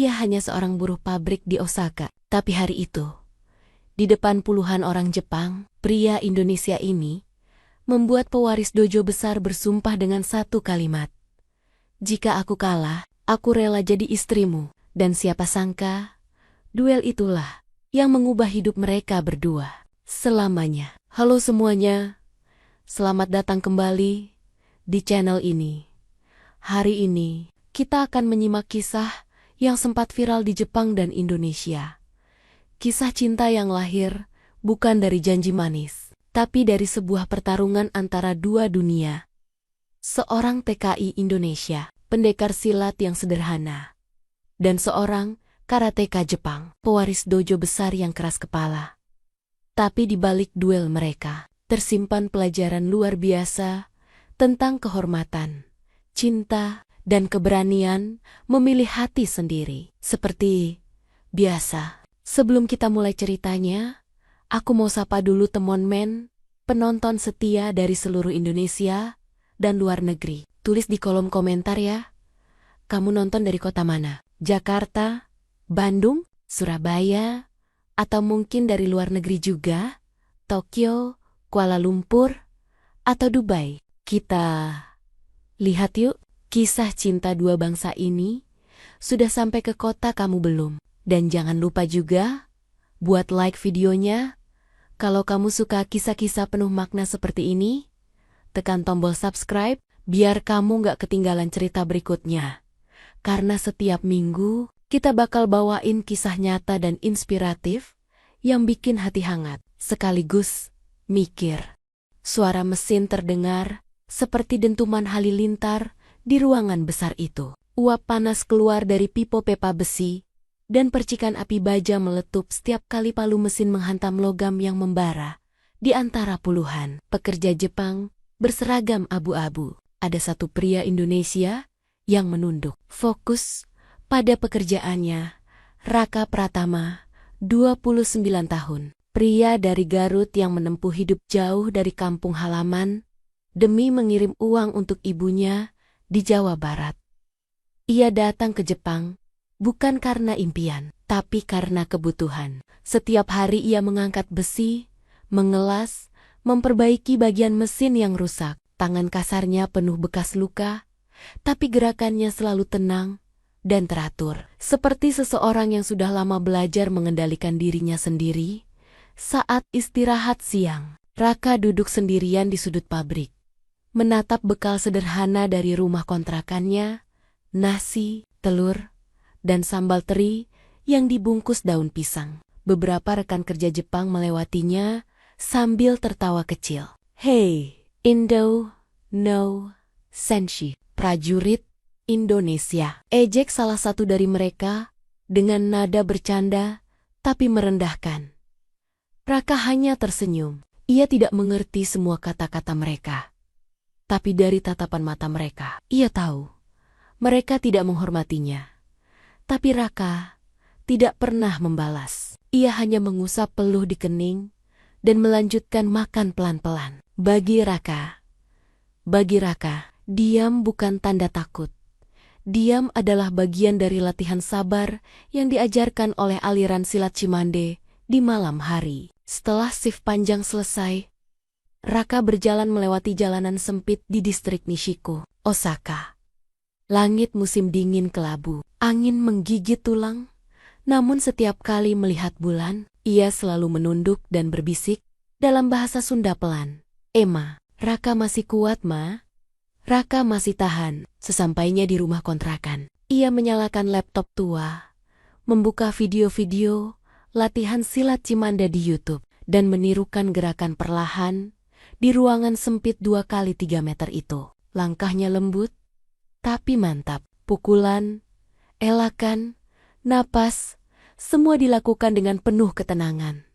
ia hanya seorang buruh pabrik di Osaka. Tapi hari itu, di depan puluhan orang Jepang, pria Indonesia ini membuat pewaris dojo besar bersumpah dengan satu kalimat. Jika aku kalah, aku rela jadi istrimu. Dan siapa sangka, duel itulah yang mengubah hidup mereka berdua selamanya. Halo semuanya, selamat datang kembali di channel ini. Hari ini, kita akan menyimak kisah yang sempat viral di Jepang dan Indonesia. Kisah cinta yang lahir bukan dari janji manis, tapi dari sebuah pertarungan antara dua dunia. Seorang TKI Indonesia, pendekar silat yang sederhana, dan seorang karateka Jepang, pewaris dojo besar yang keras kepala. Tapi di balik duel mereka, tersimpan pelajaran luar biasa tentang kehormatan, cinta, dan keberanian memilih hati sendiri. Seperti biasa, sebelum kita mulai ceritanya, aku mau sapa dulu teman-teman, penonton setia dari seluruh Indonesia dan luar negeri. Tulis di kolom komentar ya, kamu nonton dari kota mana? Jakarta, Bandung, Surabaya, atau mungkin dari luar negeri juga, Tokyo, Kuala Lumpur, atau Dubai. Kita lihat yuk, kisah cinta dua bangsa ini sudah sampai ke kota kamu belum? Dan jangan lupa juga buat like videonya. Kalau kamu suka kisah-kisah penuh makna seperti ini, tekan tombol subscribe biar kamu gak ketinggalan cerita berikutnya. Karena setiap minggu, kita bakal bawain kisah nyata dan inspiratif yang bikin hati hangat, sekaligus mikir. Suara mesin terdengar seperti dentuman halilintar di ruangan besar itu. Uap panas keluar dari pipa besi, dan percikan api baja meletup setiap kali palu mesin menghantam logam yang membara. Di antara puluhan pekerja Jepang berseragam abu-abu, ada satu pria Indonesia yang menunduk, fokus pada pekerjaannya. Raka Pratama, 29 tahun, pria dari Garut yang menempuh hidup jauh dari kampung halaman demi mengirim uang untuk ibunya di Jawa Barat. Ia datang ke Jepang bukan karena impian, tapi karena kebutuhan. Setiap hari ia mengangkat besi, mengelas, memperbaiki bagian mesin yang rusak. Tangan kasarnya penuh bekas luka, tapi gerakannya selalu tenang dan teratur. Seperti seseorang yang sudah lama belajar mengendalikan dirinya sendiri. Saat istirahat siang, Raka duduk sendirian di sudut pabrik, menatap bekal sederhana dari rumah kontrakannya, nasi, telur, dan sambal teri yang dibungkus daun pisang. Beberapa rekan kerja Jepang melewatinya sambil tertawa kecil. Hei, Indo, no, senshi, prajurit Indonesia. Ejek salah satu dari mereka dengan nada bercanda tapi merendahkan. Raka hanya tersenyum. Ia tidak mengerti semua kata-kata mereka. Tapi dari tatapan mata mereka, ia tahu mereka tidak menghormatinya. Tapi Raka tidak pernah membalas. Ia hanya mengusap peluh di kening dan melanjutkan makan pelan-pelan. Bagi Raka, diam bukan tanda takut. Diam adalah bagian dari latihan sabar yang diajarkan oleh aliran silat Cimande di malam hari. Setelah shift panjang selesai, Raka berjalan melewati jalanan sempit di distrik Nishiko, Osaka. Langit musim dingin kelabu, angin menggigit tulang. Namun setiap kali melihat bulan, ia selalu menunduk dan berbisik dalam bahasa Sunda pelan. Emma, Raka masih kuat, Ma? Raka masih tahan. Sesampainya di rumah kontrakan, ia menyalakan laptop tua, membuka video-video latihan silat Cimanda di YouTube, dan menirukan gerakan perlahan di ruangan sempit 2x3 meter itu. Langkahnya lembut, tapi mantap. Pukulan, elakan, napas, semua dilakukan dengan penuh ketenangan.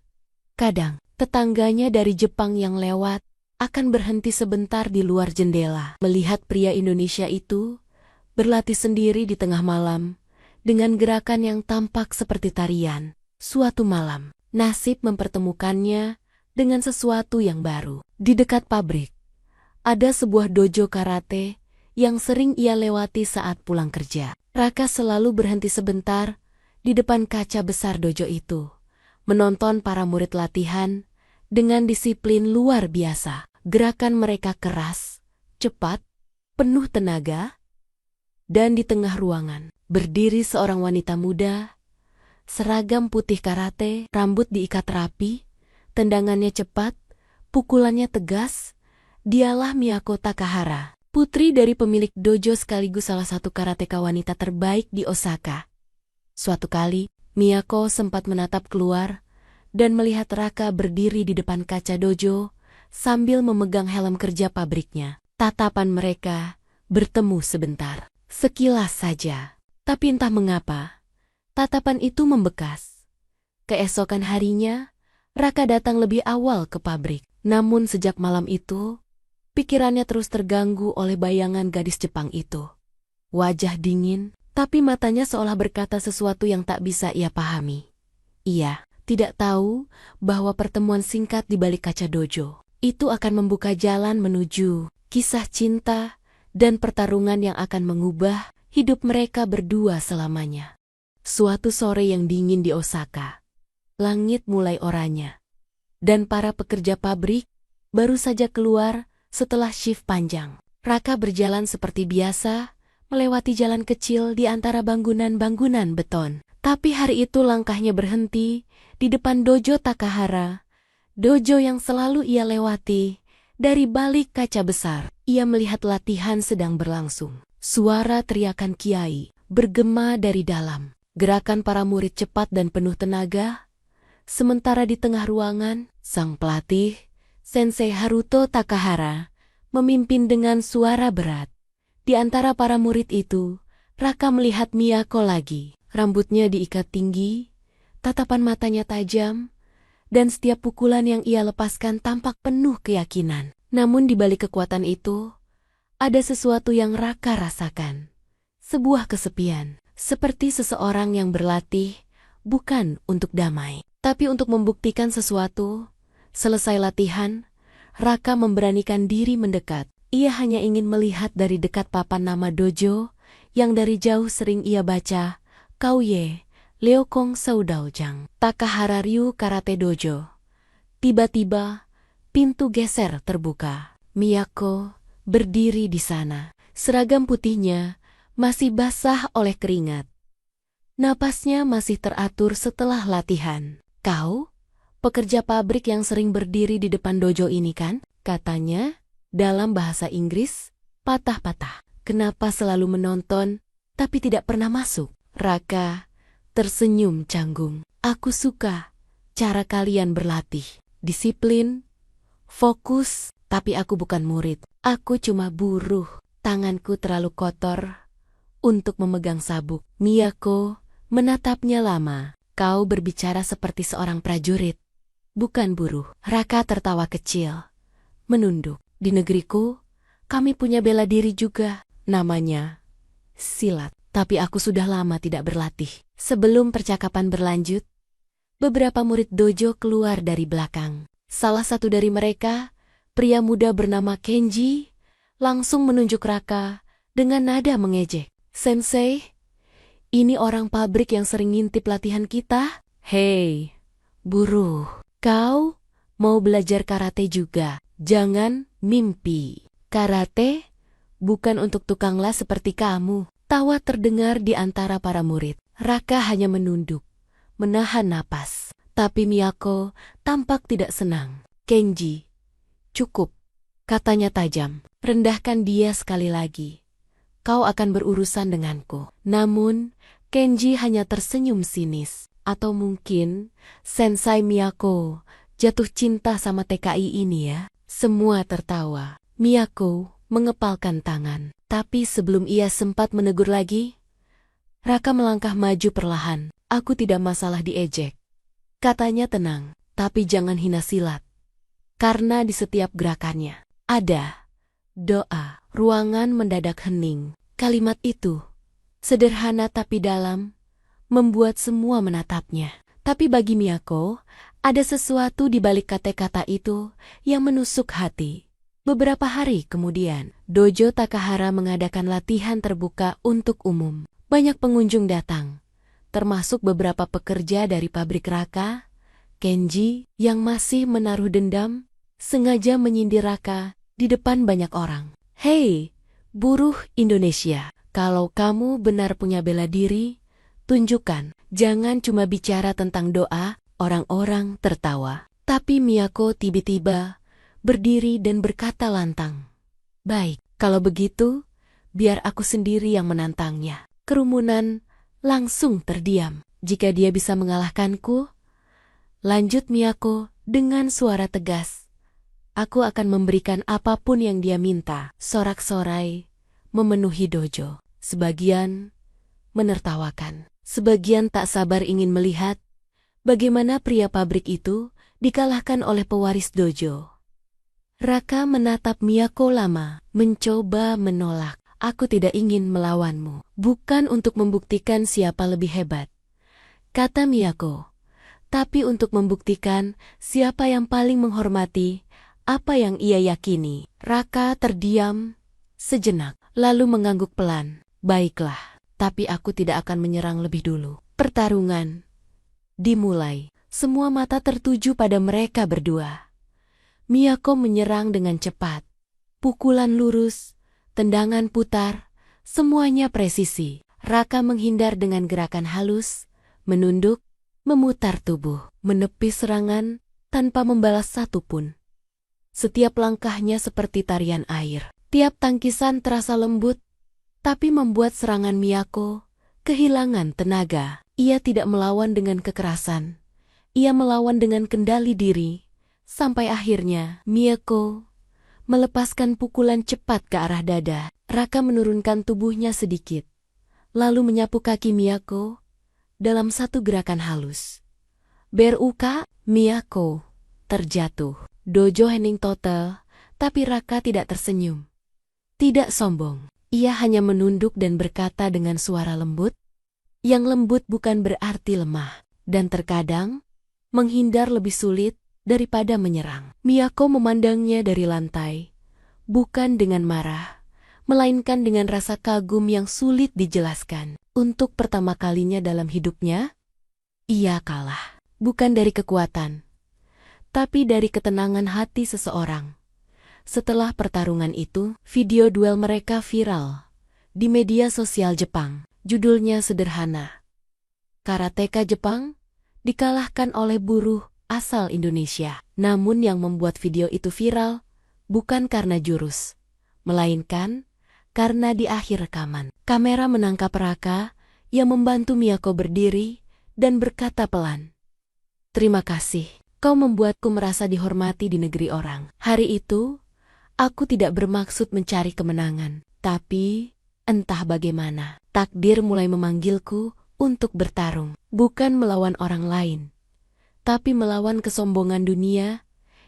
Kadang, tetangganya dari Jepang yang lewat akan berhenti sebentar di luar jendela, melihat pria Indonesia itu berlatih sendiri di tengah malam dengan gerakan yang tampak seperti tarian. Suatu malam, nasib mempertemukannya dengan sesuatu yang baru. Di dekat pabrik, ada sebuah dojo karate yang sering ia lewati saat pulang kerja. Raka selalu berhenti sebentar di depan kaca besar dojo itu, menonton para murid latihan dengan disiplin luar biasa. Gerakan mereka keras, cepat, penuh tenaga, dan di tengah ruangan berdiri seorang wanita muda, seragam putih karate, rambut diikat rapi, tendangannya cepat, pukulannya tegas. Dialah Miyako Takahara, putri dari pemilik dojo sekaligus salah satu karateka wanita terbaik di Osaka. Suatu kali, Miyako sempat menatap keluar dan melihat Raka berdiri di depan kaca dojo sambil memegang helm kerja pabriknya. Tatapan mereka bertemu sebentar, sekilas saja. Tapi entah mengapa, tatapan itu membekas. Keesokan harinya, Raka datang lebih awal ke pabrik. Namun sejak malam itu, pikirannya terus terganggu oleh bayangan gadis Jepang itu. Wajah dingin, tapi matanya seolah berkata sesuatu yang tak bisa ia pahami. Ia tidak tahu bahwa pertemuan singkat di balik kaca dojo itu akan membuka jalan menuju kisah cinta dan pertarungan yang akan mengubah hidup mereka berdua selamanya. Suatu sore yang dingin di Osaka, langit mulai oranye, dan para pekerja pabrik baru saja keluar setelah shift panjang. Raka berjalan seperti biasa, melewati jalan kecil di antara bangunan-bangunan beton. Tapi hari itu langkahnya berhenti di depan dojo Takahara, dojo yang selalu ia lewati. Dari balik kaca besar, ia melihat latihan sedang berlangsung. Suara teriakan kiai bergema dari dalam. Gerakan para murid cepat dan penuh tenaga. Sementara di tengah ruangan, sang pelatih, Sensei Haruto Takahara, memimpin dengan suara berat. Di antara para murid itu, Raka melihat Miyako lagi. Rambutnya diikat tinggi, tatapan matanya tajam, dan setiap pukulan yang ia lepaskan tampak penuh keyakinan. Namun di balik kekuatan itu, ada sesuatu yang Raka rasakan. Sebuah kesepian, seperti seseorang yang berlatih, bukan untuk damai, tapi untuk membuktikan sesuatu. Selesai latihan, Raka memberanikan diri mendekat. Ia hanya ingin melihat dari dekat papan nama dojo, yang dari jauh sering ia baca, Kauye, Leokong Saudaojang, Takahara Ryu Karate Dojo. Tiba-tiba, pintu geser terbuka. Miyako berdiri di sana. Seragam putihnya masih basah oleh keringat. Napasnya masih teratur setelah latihan. Kau, pekerja pabrik yang sering berdiri di depan dojo ini kan? Katanya, dalam bahasa Inggris, patah-patah. Kenapa selalu menonton, tapi tidak pernah masuk? Raka tersenyum canggung. Aku suka cara kalian berlatih. Disiplin, fokus, tapi aku bukan murid. Aku cuma buruh. Tanganku terlalu kotor untuk memegang sabuk. Miyako menatapnya lama. Kau berbicara seperti seorang prajurit, bukan buruh. Raka tertawa kecil, menunduk. Di negeriku, kami punya bela diri juga. Namanya silat. Tapi aku sudah lama tidak berlatih. Sebelum percakapan berlanjut, beberapa murid dojo keluar dari belakang. Salah satu dari mereka, pria muda bernama Kenji, langsung menunjuk Raka dengan nada mengejek. Sensei, ini orang pabrik yang sering ngintip latihan kita. Hei, buruh, kau mau belajar karate juga? Jangan mimpi. Karate bukan untuk tukang las seperti kamu. Tawa terdengar di antara para murid. Raka hanya menunduk, menahan napas. Tapi Miyako tampak tidak senang. Kenji, cukup, katanya tajam. Rendahkan dia sekali lagi. Kau akan berurusan denganku. Namun, Kenji hanya tersenyum sinis. Atau mungkin, Sensei Miyako jatuh cinta sama TKI ini ya? Semua tertawa. Miyako mengepalkan tangan. Tapi sebelum ia sempat menegur lagi, Raka melangkah maju perlahan. Aku tidak masalah diejek, katanya tenang. Tapi jangan hina silat. Karena di setiap gerakannya ada doa. Ruangan mendadak hening. Kalimat itu, sederhana tapi dalam, membuat semua menatapnya. Tapi bagi Miyako, ada sesuatu di balik kata-kata itu yang menusuk hati. Beberapa hari kemudian, dojo Takahara mengadakan latihan terbuka untuk umum. Banyak pengunjung datang, termasuk beberapa pekerja dari pabrik Raka. Kenji, yang masih menaruh dendam, sengaja menyindir Raka di depan banyak orang. "Hei, buruh Indonesia, kalau kamu benar punya bela diri, tunjukkan. Jangan cuma bicara tentang doa." Orang-orang tertawa. Tapi Miyako tiba-tiba berdiri dan berkata lantang, "Baik, kalau begitu, biar aku sendiri yang menantangnya." Kerumunan langsung terdiam. "Jika dia bisa mengalahkanku," lanjut Miyako dengan suara tegas, "aku akan memberikan apapun yang dia minta." Sorak-sorai memenuhi dojo. Sebagian menertawakan. Sebagian tak sabar ingin melihat bagaimana pria pabrik itu dikalahkan oleh pewaris dojo. Raka menatap Miyako lama, mencoba menolak. "Aku tidak ingin melawanmu. Bukan untuk membuktikan siapa lebih hebat," kata Miyako, "tapi untuk membuktikan siapa yang paling menghormati apa yang ia yakini." Raka terdiam sejenak, lalu mengangguk pelan. "Baiklah, tapi aku tidak akan menyerang lebih dulu." Pertarungan dimulai. Semua mata tertuju pada mereka berdua. Miyako menyerang dengan cepat. Pukulan lurus, tendangan putar, semuanya presisi. Raka menghindar dengan gerakan halus, menunduk, memutar tubuh, menepis serangan tanpa membalas satupun. Setiap langkahnya seperti tarian air. Tiap tangkisan terasa lembut, tapi membuat serangan Miyako kehilangan tenaga. Ia tidak melawan dengan kekerasan. Ia melawan dengan kendali diri, sampai akhirnya Miyako melepaskan pukulan cepat ke arah dada. Raka menurunkan tubuhnya sedikit, lalu menyapu kaki Miyako dalam satu gerakan halus. Beruka, Miyako terjatuh. Dojo hening total, tapi Raka tidak tersenyum. Tidak sombong. Ia hanya menunduk dan berkata dengan suara lembut, yang lembut bukan berarti lemah, dan terkadang menghindar lebih sulit daripada menyerang. Miyako memandangnya dari lantai, bukan dengan marah, melainkan dengan rasa kagum yang sulit dijelaskan. Untuk pertama kalinya dalam hidupnya, ia kalah. Bukan dari kekuatan, tapi dari ketenangan hati seseorang. Setelah pertarungan itu, video duel mereka viral di media sosial Jepang. Judulnya sederhana, "Karateka Jepang dikalahkan oleh buruh asal Indonesia." Namun yang membuat video itu viral bukan karena jurus, melainkan karena di akhir rekaman, kamera menangkap Raka yang membantu Miyako berdiri dan berkata pelan, "Terima kasih, kau membuatku merasa dihormati di negeri orang." Hari itu, aku tidak bermaksud mencari kemenangan, tapi entah bagaimana, takdir mulai memanggilku untuk bertarung, bukan melawan orang lain, tapi melawan kesombongan dunia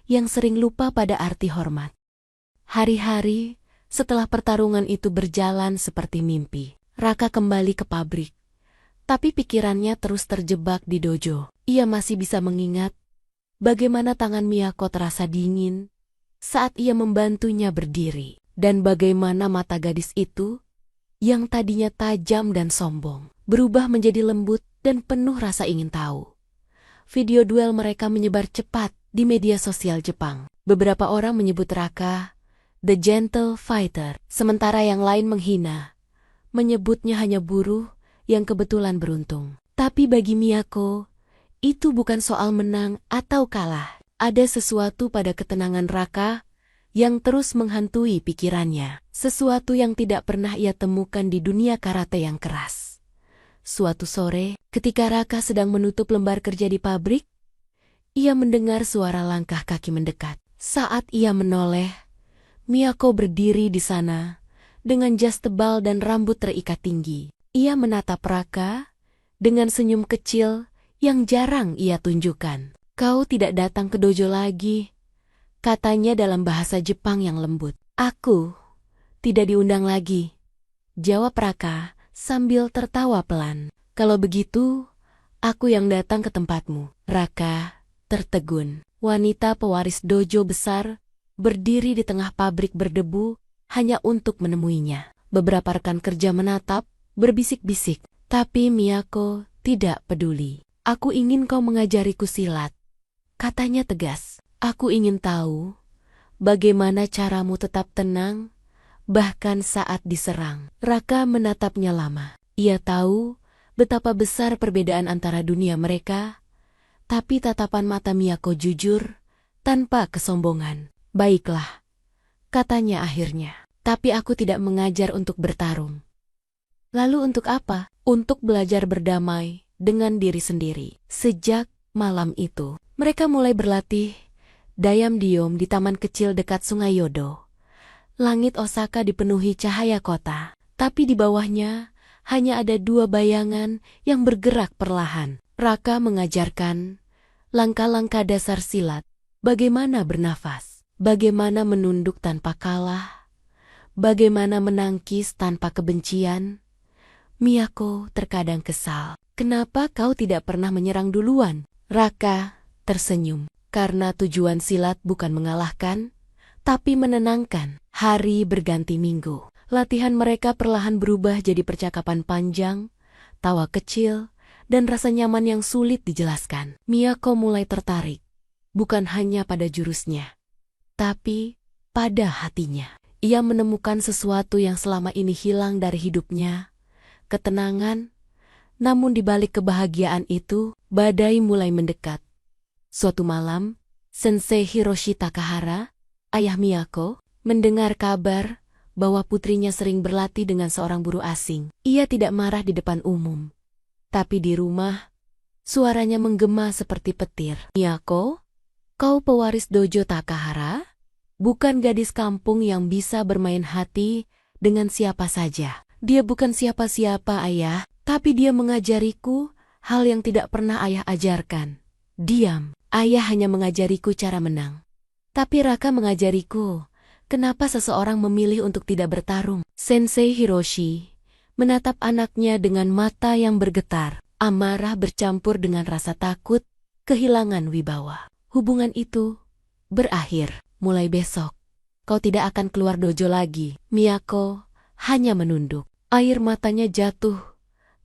yang sering lupa pada arti hormat. Hari-hari setelah pertarungan itu berjalan seperti mimpi. Raka kembali ke pabrik, tapi pikirannya terus terjebak di dojo. Ia masih bisa mengingat bagaimana tangan Miyako terasa dingin saat ia membantunya berdiri, dan bagaimana mata gadis itu yang tadinya tajam dan sombong berubah menjadi lembut dan penuh rasa ingin tahu. Video duel mereka menyebar cepat di media sosial Jepang. Beberapa orang menyebut Raka The Gentle Fighter, sementara yang lain menghina, menyebutnya hanya buruh yang kebetulan beruntung. Tapi bagi Miyako, itu bukan soal menang atau kalah. Ada sesuatu pada ketenangan Raka yang terus menghantui pikirannya. Sesuatu yang tidak pernah ia temukan di dunia karate yang keras. Suatu sore, ketika Raka sedang menutup lembar kerja di pabrik, ia mendengar suara langkah kaki mendekat. Saat ia menoleh, Miyako berdiri di sana dengan jas tebal dan rambut terikat tinggi. Ia menatap Raka dengan senyum kecil yang jarang ia tunjukkan. "Kau tidak datang ke dojo lagi," katanya dalam bahasa Jepang yang lembut. "Aku tidak diundang lagi," jawab Raka sambil tertawa pelan. "Kalau begitu, aku yang datang ke tempatmu." Raka tertegun. Wanita pewaris dojo besar berdiri di tengah pabrik berdebu hanya untuk menemuinya. Beberapa rekan kerja menatap, berbisik-bisik. Tapi Miyako tidak peduli. Aku ingin kau mengajariku silat, katanya tegas. Aku ingin tahu bagaimana caramu tetap tenang, bahkan saat diserang. Raka menatapnya lama. Ia tahu betapa besar perbedaan antara dunia mereka, tapi tatapan mata Miyako jujur, tanpa kesombongan. Baiklah, katanya akhirnya. Tapi aku tidak mengajar untuk bertarung. Lalu untuk apa? Untuk belajar berdamai dengan diri sendiri. Sejak malam itu, mereka mulai berlatih diam-diam di taman kecil dekat Sungai Yodo. Langit Osaka dipenuhi cahaya kota, tapi di bawahnya hanya ada dua bayangan yang bergerak perlahan. Raka mengajarkan langkah-langkah dasar silat, bagaimana bernafas, bagaimana menunduk tanpa kalah, bagaimana menangkis tanpa kebencian. Miyako terkadang kesal. Kenapa kau tidak pernah menyerang duluan? Raka tersenyum. Karena tujuan silat bukan mengalahkan, tapi menenangkan. Hari berganti minggu. Latihan mereka perlahan berubah jadi percakapan panjang, tawa kecil, dan rasa nyaman yang sulit dijelaskan. Miyako mulai tertarik. Bukan hanya pada jurusnya, tapi pada hatinya. Ia menemukan sesuatu yang selama ini hilang dari hidupnya. Ketenangan, namun di balik kebahagiaan itu, badai mulai mendekat. Suatu malam, Sensei Hiroshi Takahara, ayah Miyako, mendengar kabar bahwa putrinya sering berlatih dengan seorang buruh asing. Ia tidak marah di depan umum, tapi di rumah, suaranya menggema seperti petir. Miyako, kau pewaris dojo Takahara? Bukan gadis kampung yang bisa bermain hati dengan siapa saja. Dia bukan siapa-siapa, ayah, tapi dia mengajariku hal yang tidak pernah ayah ajarkan. Diam, ayah hanya mengajariku cara menang. Tapi Raka mengajariku, kenapa seseorang memilih untuk tidak bertarung. Sensei Hiroshi menatap anaknya dengan mata yang bergetar, amarah bercampur dengan rasa takut, kehilangan wibawa. Hubungan itu berakhir. Mulai besok, kau tidak akan keluar dojo lagi. Miyako hanya menunduk. Air matanya jatuh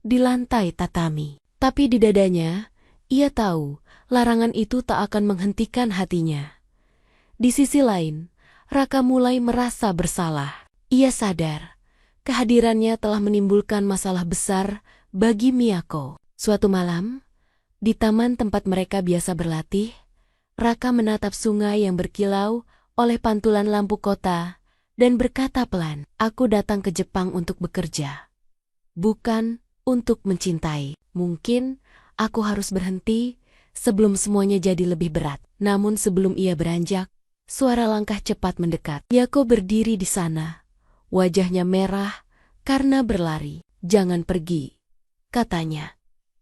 di lantai tatami. Tapi di dadanya, ia tahu larangan itu tak akan menghentikan hatinya. Di sisi lain, Raka mulai merasa bersalah. Ia sadar, kehadirannya telah menimbulkan masalah besar bagi Miyako. Suatu malam, di taman tempat mereka biasa berlatih, Raka menatap sungai yang berkilau oleh pantulan lampu kota, dan berkata pelan, aku datang ke Jepang untuk bekerja. Bukan untuk mencintai. Mungkin aku harus berhenti sebelum semuanya jadi lebih berat. Namun sebelum ia beranjak, suara langkah cepat mendekat. Miyako berdiri di sana. Wajahnya merah karena berlari. Jangan pergi, katanya.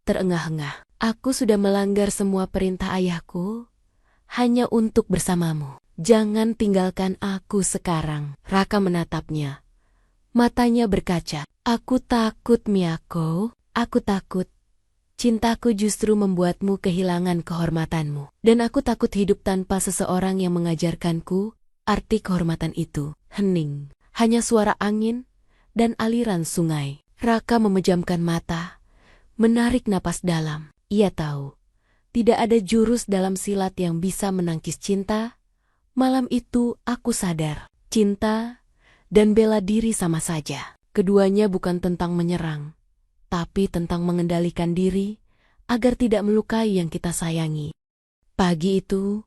Terengah-engah. Aku sudah melanggar semua perintah ayahku hanya untuk bersamamu. Jangan tinggalkan aku sekarang. Raka menatapnya. Matanya berkaca. Aku takut, Miyako. Aku takut. Cintaku justru membuatmu kehilangan kehormatanmu. Dan aku takut hidup tanpa seseorang yang mengajarkanku arti kehormatan itu. Hening. Hanya suara angin dan aliran sungai. Raka memejamkan mata, menarik napas dalam. Ia tahu, tidak ada jurus dalam silat yang bisa menangkis cinta. Malam itu aku sadar, cinta dan bela diri sama saja. Keduanya bukan tentang menyerang, tapi tentang mengendalikan diri agar tidak melukai yang kita sayangi. Pagi itu,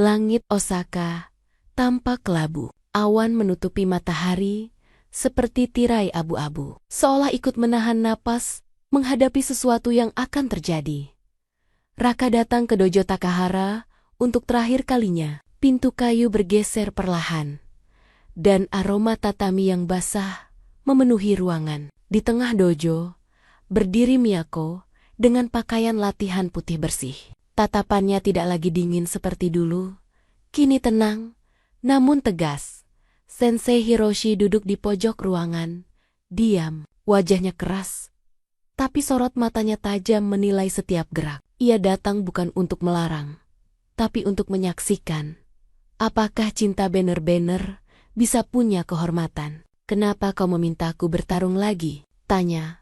langit Osaka tampak kelabu. Awan menutupi matahari seperti tirai abu-abu, seolah ikut menahan napas menghadapi sesuatu yang akan terjadi. Raka datang ke dojo Takahara untuk terakhir kalinya. Pintu kayu bergeser perlahan, dan aroma tatami yang basah memenuhi ruangan. Di tengah dojo, berdiri Miyako dengan pakaian latihan putih bersih. Tatapannya tidak lagi dingin seperti dulu, kini tenang, namun tegas. Sensei Hiroshi duduk di pojok ruangan, diam, wajahnya keras. Tapi sorot matanya tajam menilai setiap gerak. Ia datang bukan untuk melarang, tapi untuk menyaksikan. Apakah cinta bener-bener bisa punya kehormatan? Kenapa kau memintaku bertarung lagi? Tanya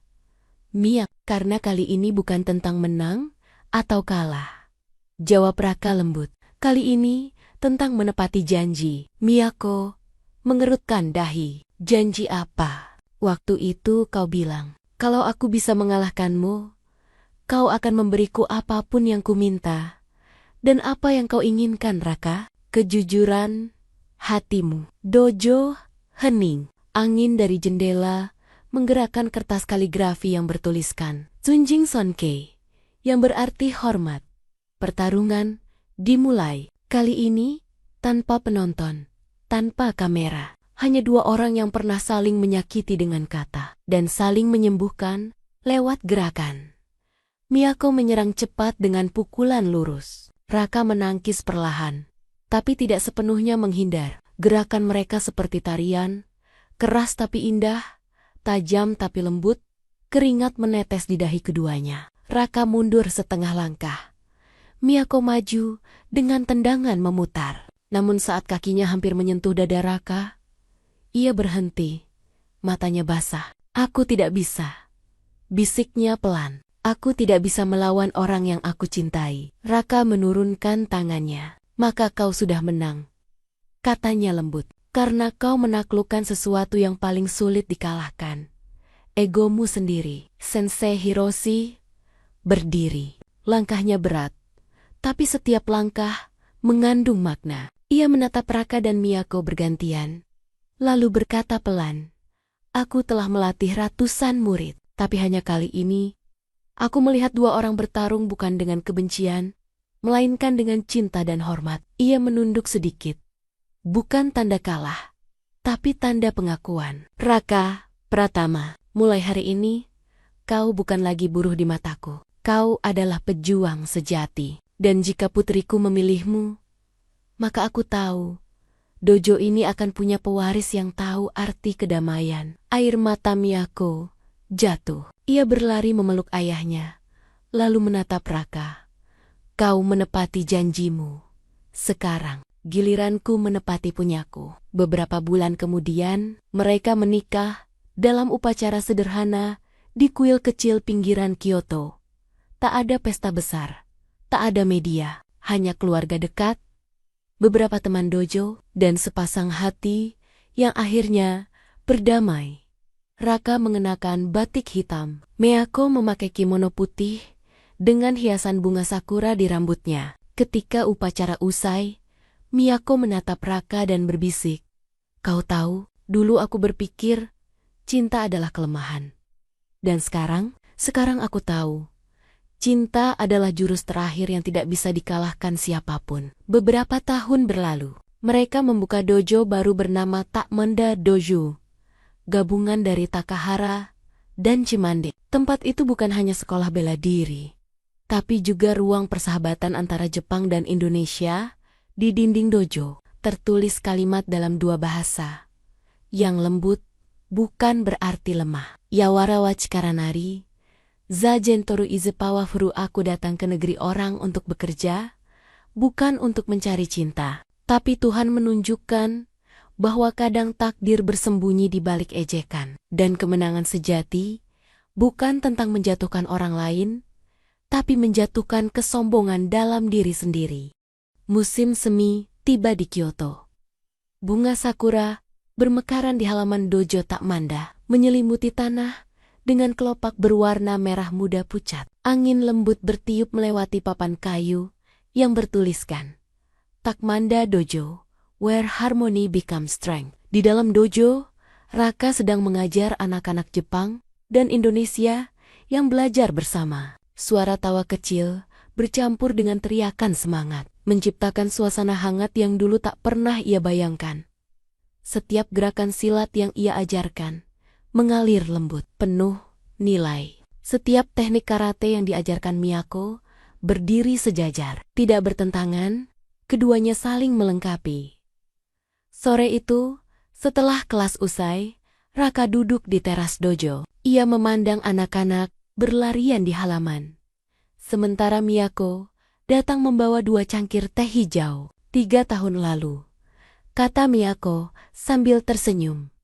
Mia, karena kali ini bukan tentang menang atau kalah. Jawab Raka lembut. Kali ini tentang menepati janji. Miyako mengerutkan dahi. Janji apa? Waktu itu kau bilang, kalau aku bisa mengalahkanmu, kau akan memberiku apapun yang kuminta. Dan apa yang kau inginkan, Raka? Kejujuran hatimu. Dojo hening. Angin dari jendela menggerakkan kertas kaligrafi yang bertuliskan Sunjing Sonkei, yang berarti hormat. Pertarungan dimulai. Kali ini tanpa penonton, tanpa kamera. Hanya dua orang yang pernah saling menyakiti dengan kata dan saling menyembuhkan lewat gerakan. Miyako menyerang cepat dengan pukulan lurus. Raka menangkis perlahan, tapi tidak sepenuhnya menghindar. Gerakan mereka seperti tarian, keras tapi indah, tajam tapi lembut. Keringat menetes di dahi keduanya. Raka mundur setengah langkah. Miyako maju dengan tendangan memutar. Namun saat kakinya hampir menyentuh dada Raka, ia berhenti. Matanya basah. Aku tidak bisa. Bisiknya pelan. Aku tidak bisa melawan orang yang aku cintai. Raka menurunkan tangannya. Maka kau sudah menang. Katanya lembut. Karena kau menaklukkan sesuatu yang paling sulit dikalahkan. Egomu sendiri. Sensei Hiroshi berdiri. Langkahnya berat. Tapi setiap langkah mengandung makna. Ia menatap Raka dan Miyako bergantian. Lalu berkata pelan, aku telah melatih ratusan murid. Tapi hanya kali ini, aku melihat dua orang bertarung bukan dengan kebencian, melainkan dengan cinta dan hormat. Ia menunduk sedikit. Bukan tanda kalah, tapi tanda pengakuan. Raka Pratama, mulai hari ini, kau bukan lagi buruh di mataku. Kau adalah pejuang sejati. Dan jika putriku memilihmu, maka aku tahu, dojo ini akan punya pewaris yang tahu arti kedamaian. Air mata Miyako jatuh. Ia berlari memeluk ayahnya, lalu menatap Raka. Kau menepati janjimu. Sekarang, giliranku menepati punyaku. Beberapa bulan kemudian, mereka menikah dalam upacara sederhana di kuil kecil pinggiran Kyoto. Tak ada pesta besar. Tak ada media, hanya keluarga dekat, beberapa teman dojo, dan sepasang hati yang akhirnya berdamai. Raka mengenakan batik hitam. Miyako memakai kimono putih dengan hiasan bunga sakura di rambutnya. Ketika upacara usai, Miyako menatap Raka dan berbisik. Kau tahu, dulu aku berpikir cinta adalah kelemahan. Dan sekarang aku tahu. Cinta adalah jurus terakhir yang tidak bisa dikalahkan siapapun. Beberapa tahun berlalu, mereka membuka dojo baru bernama Takmanda Dojo. Gabungan dari Takahara dan Cimande. Tempat itu bukan hanya sekolah bela diri, tapi juga ruang persahabatan antara Jepang dan Indonesia. Di dinding dojo, tertulis kalimat dalam dua bahasa. Yang lembut bukan berarti lemah. Yawara wa chikaranari. Zajentoru ize pawafuru, aku datang ke negeri orang untuk bekerja, bukan untuk mencari cinta. Tapi Tuhan menunjukkan bahwa kadang takdir bersembunyi di balik ejekan. Dan kemenangan sejati bukan tentang menjatuhkan orang lain, tapi menjatuhkan kesombongan dalam diri sendiri. Musim semi tiba di Kyoto. Bunga sakura bermekaran di halaman dojo Takmanda, menyelimuti tanah dengan kelopak berwarna merah muda pucat. Angin lembut bertiup melewati papan kayu yang bertuliskan Takmanda Dojo, where harmony becomes strength. Di dalam dojo, Raka sedang mengajar anak-anak Jepang dan Indonesia yang belajar bersama. Suara tawa kecil bercampur dengan teriakan semangat, menciptakan suasana hangat yang dulu tak pernah ia bayangkan. Setiap gerakan silat yang ia ajarkan mengalir lembut, penuh nilai. Setiap teknik karate yang diajarkan Miyako berdiri sejajar, tidak bertentangan, keduanya saling melengkapi. Sore itu, setelah kelas usai, Raka duduk di teras dojo. Ia memandang anak-anak berlarian di halaman. Sementara Miyako datang membawa 2 cangkir teh hijau. 3 tahun lalu, kata Miyako sambil tersenyum.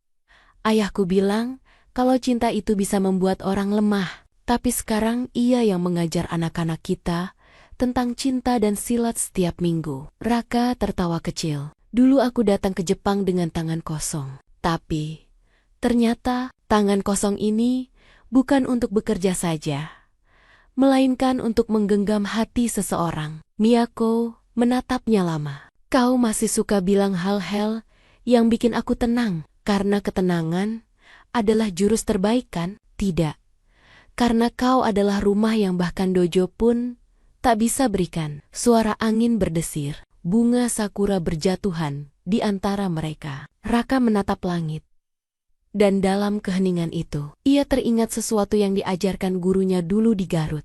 Ayahku bilang, kalau cinta itu bisa membuat orang lemah. Tapi sekarang ia yang mengajar anak-anak kita tentang cinta dan silat setiap minggu. Raka tertawa kecil. Dulu aku datang ke Jepang dengan tangan kosong. Tapi ternyata tangan kosong ini bukan untuk bekerja saja, melainkan untuk menggenggam hati seseorang. Miyako menatapnya lama. Kau masih suka bilang hal-hal yang bikin aku tenang, karena ketenangan adalah jurus terbaik kan? Tidak. Karena kau adalah rumah yang bahkan dojo pun tak bisa berikan. Suara angin berdesir, bunga sakura berjatuhan di antara mereka. Raka menatap langit. Dan dalam keheningan itu, ia teringat sesuatu yang diajarkan gurunya dulu di Garut.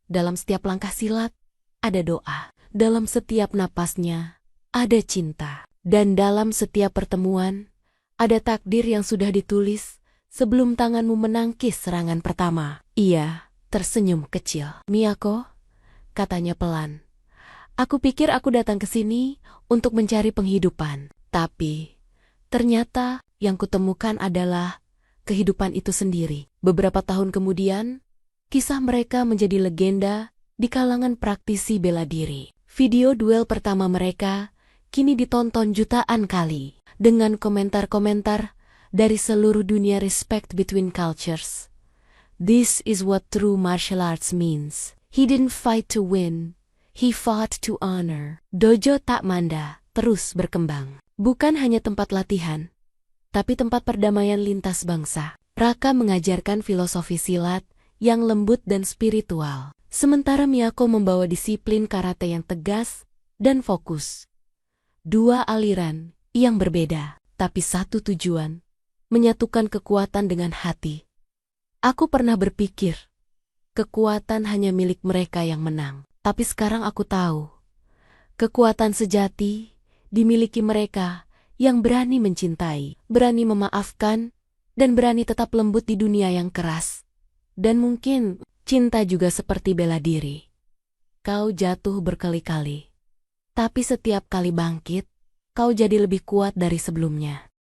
Dalam setiap langkah silat, ada doa. Dalam setiap napasnya, ada cinta. Dan dalam setiap pertemuan, ada takdir yang sudah ditulis sebelum tanganmu menangkis serangan pertama. Ia tersenyum kecil. Miyako, katanya pelan. Aku pikir aku datang ke sini untuk mencari penghidupan. Tapi ternyata yang kutemukan adalah kehidupan itu sendiri. Beberapa tahun kemudian, kisah mereka menjadi legenda di kalangan praktisi bela diri. Video duel pertama mereka kini ditonton jutaan kali, dengan komentar-komentar dari seluruh dunia. Respect between cultures. This is what true martial arts means. He didn't fight to win, he fought to honor. Dojo Tak Manda terus berkembang. Bukan hanya tempat latihan, tapi tempat perdamaian lintas bangsa. Raka mengajarkan filosofi silat yang lembut dan spiritual, sementara Miyako membawa disiplin karate yang tegas dan fokus. Dua aliran yang berbeda, tapi satu tujuan, menyatukan kekuatan dengan hati. Aku pernah berpikir, kekuatan hanya milik mereka yang menang. Tapi sekarang aku tahu, kekuatan sejati dimiliki mereka yang berani mencintai, berani memaafkan, dan berani tetap lembut di dunia yang keras. Dan mungkin cinta juga seperti bela diri. Kau jatuh berkali-kali, tapi setiap kali bangkit, kau jadi lebih kuat dari sebelumnya.